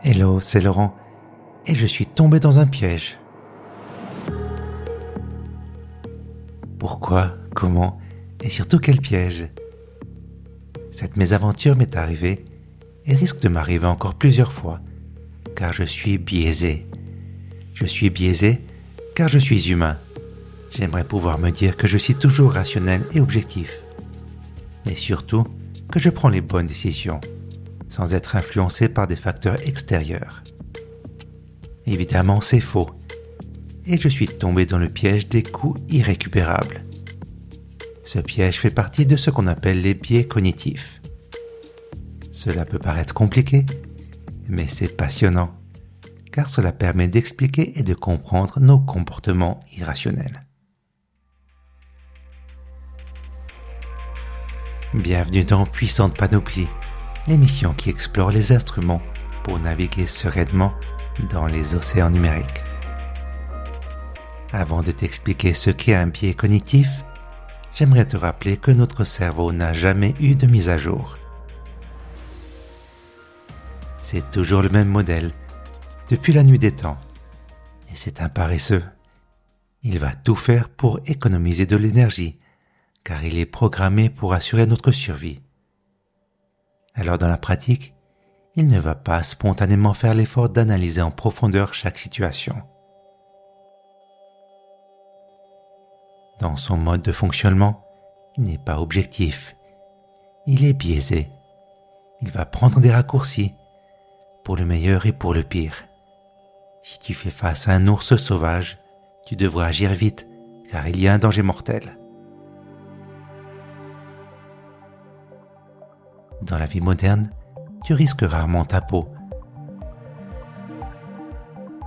Hello, c'est Laurent, et je suis tombé dans un piège. Pourquoi, comment, et surtout quel piège? Cette mésaventure m'est arrivée et risque de m'arriver encore plusieurs fois, car je suis biaisé. Je suis biaisé car je suis humain. J'aimerais pouvoir me dire que je suis toujours rationnel et objectif. Et surtout, que je prends les bonnes décisions, sans être influencé par des facteurs extérieurs. Évidemment, c'est faux. Et je suis tombé dans le piège des coûts irrécupérables. Ce piège fait partie de ce qu'on appelle les biais cognitifs. Cela peut paraître compliqué, mais c'est passionnant, car cela permet d'expliquer et de comprendre nos comportements irrationnels. Bienvenue dans Puissante Panoplie, l'émission qui explore les instruments pour naviguer sereinement dans les océans numériques. Avant de t'expliquer ce qu'est un biais cognitif, j'aimerais te rappeler que notre cerveau n'a jamais eu de mise à jour. C'est toujours le même modèle, depuis la nuit des temps. Et c'est un paresseux. Il va tout faire pour économiser de l'énergie, car il est programmé pour assurer notre survie. Alors dans la pratique, il ne va pas spontanément faire l'effort d'analyser en profondeur chaque situation. Dans son mode de fonctionnement, il n'est pas objectif. Il est biaisé. Il va prendre des raccourcis, pour le meilleur et pour le pire. Si tu fais face à un ours sauvage, tu devras agir vite, car il y a un danger mortel. Dans la vie moderne, tu risques rarement ta peau.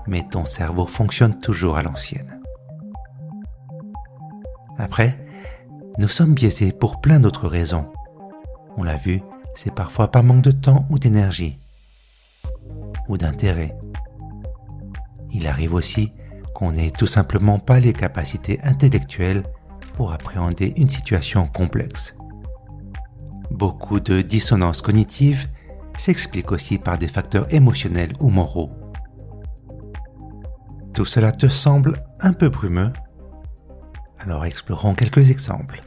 Mais ton cerveau fonctionne toujours à l'ancienne. Après, nous sommes biaisés pour plein d'autres raisons. On l'a vu, c'est parfois par manque de temps ou d'énergie, ou d'intérêt. Il arrive aussi qu'on n'ait tout simplement pas les capacités intellectuelles pour appréhender une situation complexe. Beaucoup de dissonances cognitives s'expliquent aussi par des facteurs émotionnels ou moraux. Tout cela te semble un peu brumeux? Alors explorons quelques exemples.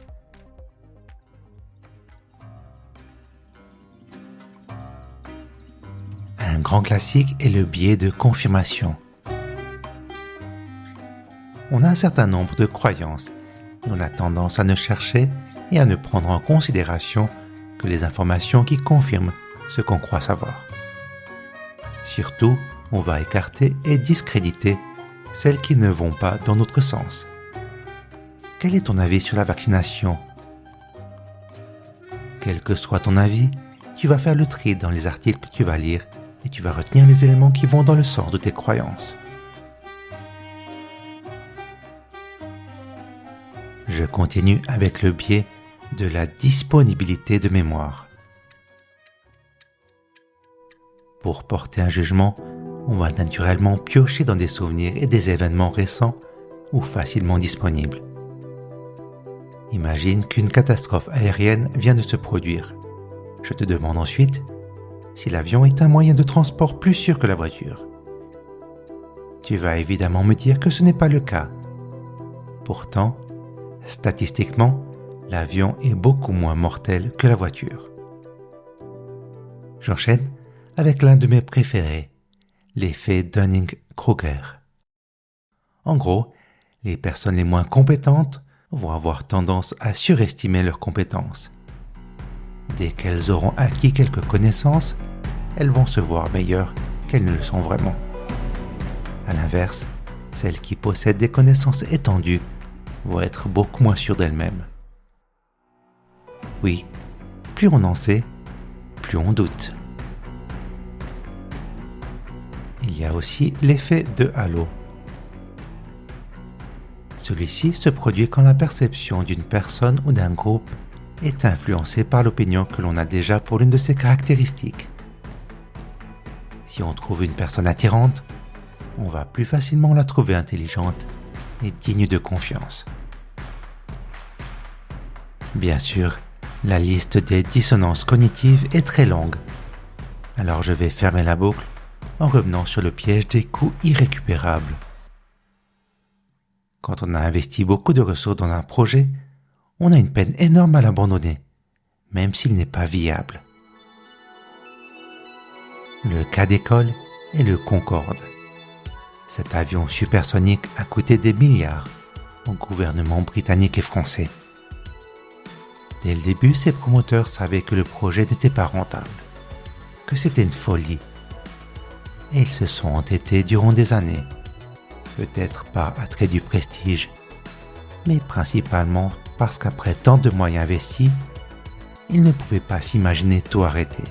Un grand classique est le biais de confirmation. On a un certain nombre de croyances et on a tendance à ne chercher et à ne prendre en considération que les informations qui confirment ce qu'on croit savoir. Surtout, on va écarter et discréditer celles qui ne vont pas dans notre sens. Quel est ton avis sur la vaccination? Quel que soit ton avis, tu vas faire le tri dans les articles que tu vas lire et tu vas retenir les éléments qui vont dans le sens de tes croyances. Je continue avec le biais de la disponibilité de mémoire. Pour porter un jugement, on va naturellement piocher dans des souvenirs et des événements récents ou facilement disponibles. Imagine qu'une catastrophe aérienne vient de se produire. Je te demande ensuite si l'avion est un moyen de transport plus sûr que la voiture. Tu vas évidemment me dire que ce n'est pas le cas. Pourtant, statistiquement, l'avion est beaucoup moins mortel que la voiture. J'enchaîne avec l'un de mes préférés, l'effet Dunning-Kruger. En gros, les personnes les moins compétentes vont avoir tendance à surestimer leurs compétences. Dès qu'elles auront acquis quelques connaissances, elles vont se voir meilleures qu'elles ne le sont vraiment. À l'inverse, celles qui possèdent des connaissances étendues vont être beaucoup moins sûres d'elles-mêmes. Oui, plus on en sait, plus on doute. Il y a aussi l'effet de halo. Celui-ci se produit quand la perception d'une personne ou d'un groupe est influencée par l'opinion que l'on a déjà pour l'une de ses caractéristiques. Si on trouve une personne attirante, on va plus facilement la trouver intelligente et digne de confiance. Bien sûr, la liste des dissonances cognitives est très longue, alors je vais fermer la boucle en revenant sur le piège des coûts irrécupérables. Quand on a investi beaucoup de ressources dans un projet, on a une peine énorme à l'abandonner, même s'il n'est pas viable. Le cas d'école est le Concorde. Cet avion supersonique a coûté des milliards aux gouvernements britanniques et français. Dès le début, ses promoteurs savaient que le projet n'était pas rentable, que c'était une folie. Et ils se sont entêtés durant des années, peut-être par attrait du prestige, mais principalement parce qu'après tant de moyens investis, ils ne pouvaient pas s'imaginer tout arrêter.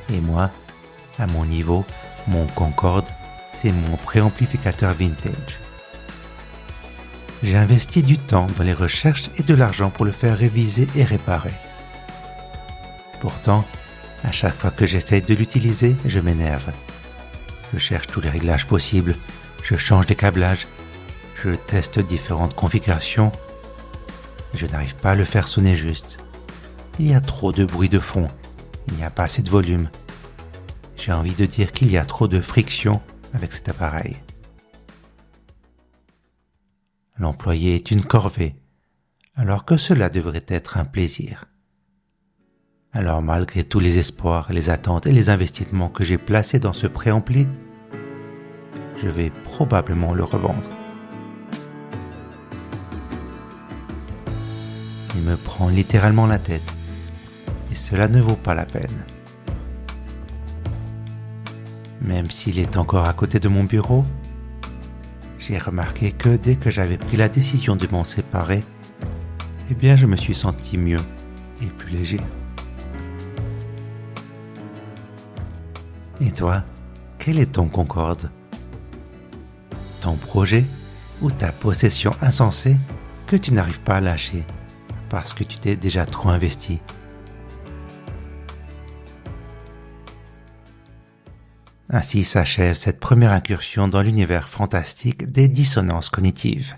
Et moi, à mon niveau, mon Concorde, c'est mon préamplificateur vintage. J'ai investi du temps dans les recherches et de l'argent pour le faire réviser et réparer. Pourtant, à chaque fois que j'essaye de l'utiliser, je m'énerve. Je cherche tous les réglages possibles, je change des câblages, je teste différentes configurations et je n'arrive pas à le faire sonner juste. Il y a trop de bruit de fond, il n'y a pas assez de volume. J'ai envie de dire qu'il y a trop de friction avec cet appareil. L'employé est une corvée, alors que cela devrait être un plaisir. Alors malgré tous les espoirs, les attentes et les investissements que j'ai placés dans ce préampli, je vais probablement le revendre. Il me prend littéralement la tête, et cela ne vaut pas la peine. Même s'il est encore à côté de mon bureau, j'ai remarqué que dès que j'avais pris la décision de m'en séparer, je me suis senti mieux et plus léger. Et toi, quel est ton Concorde? Ton projet ou ta possession insensée que tu n'arrives pas à lâcher parce que tu t'es déjà trop investi? Ainsi s'achève cette première incursion dans l'univers fantastique des dissonances cognitives.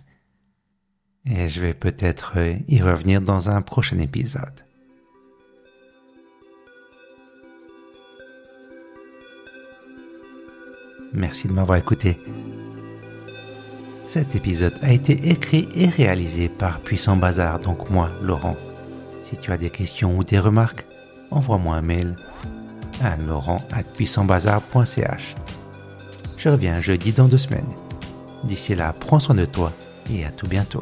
Et je vais peut-être y revenir dans un prochain épisode. Merci de m'avoir écouté. Cet épisode a été écrit et réalisé par Puissant Bazar, donc moi, Laurent. Si tu as des questions ou des remarques, envoie-moi un mail à laurent@puissantbazar.ch. Je reviens jeudi dans 2 semaines. D'ici là, prends soin de toi et à tout bientôt.